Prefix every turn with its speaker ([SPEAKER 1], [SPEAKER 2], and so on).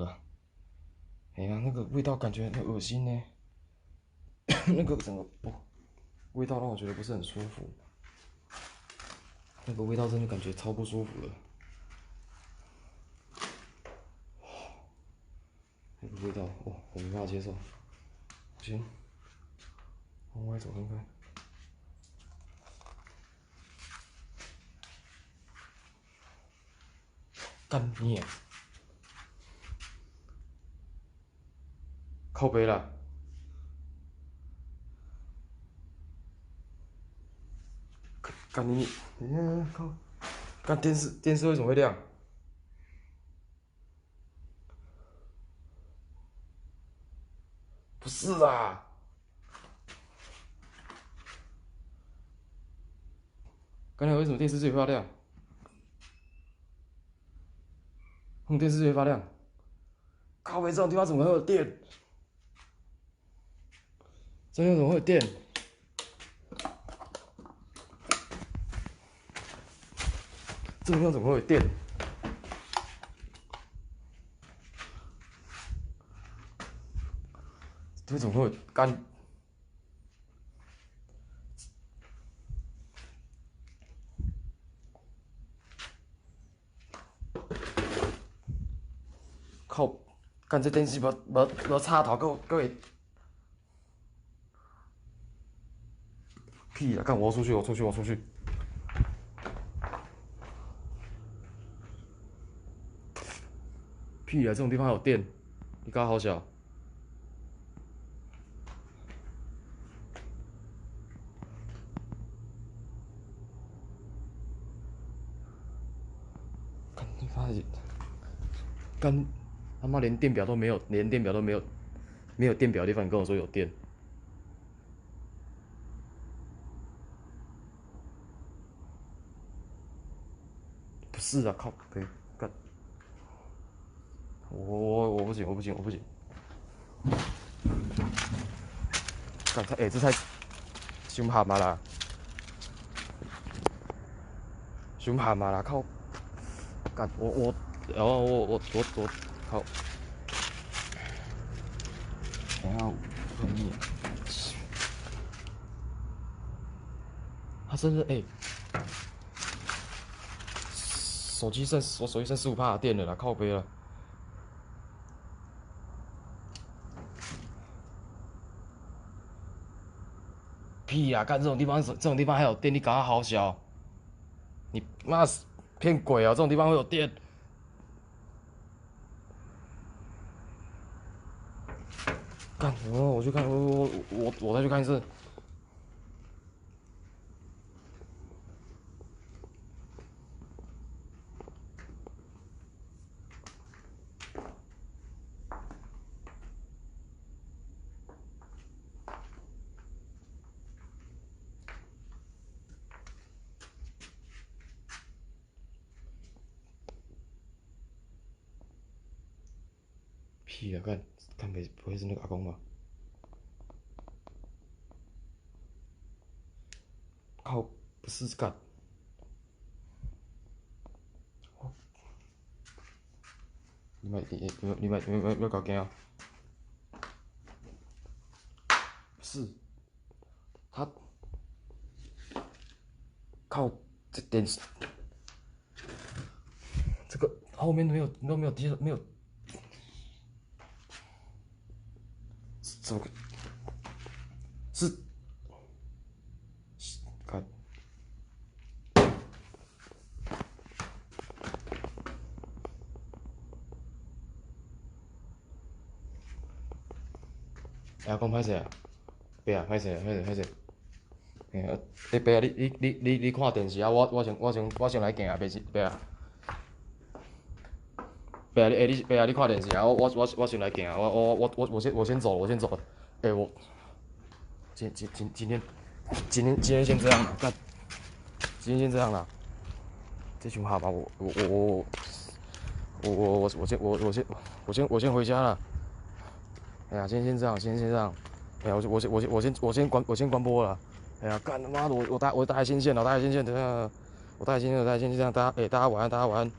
[SPEAKER 1] 了。哎呀，那个味道感觉很恶心呢，那个整个味道让我觉得不是很舒服。那个味道真的感觉超不舒服的。那个味道，哦，我没办法接受。行，往外走看看。干你！靠背啦！干你！靠！干电视为什么会亮？不是啊！刚才为什么电视会发亮？电视会发亮？靠北这种地方怎么会有电？这边怎么会有电？这地方怎么会有电？这怎么会有干？靠！干这电视无插头，各位屁啊！干我要出去！我出去！屁啊！这种地方还有电，你搞好小！干你妈的！干他妈连电表都没有，没有电表的地方，你跟我说有电？不是啊，靠！干！我不行！干这太凶悍嘛啦！凶悍嘛啦！靠！干然后我靠！等下喷你！他真的手机剩15%的电了啦，靠背了。屁呀！干这种地方还有电，你搞它好小！你妈骗鬼啊！这种地方会有电？干！我去看，我再去看一次。屁啊！干不会是那个阿公吧？靠！不是干！你咪搞惊啊！不是，他靠这电视，这个后面都没有接没有，怎么是？看，阿公歹势啊！爸啊，歹势！你爸啊，你看电视啊！我先来行啊，爸啊！爸啊，你看电视啊！我先来行啊！我先走了。我今天先这样了，干！今天先这样了。这群蛤蟆，我先回家了。哎呀，今天先这样。哎呀，我先关播了。哎呀，干他妈的，我打海鲜线了，等下我打海鲜线这样，大家晚安。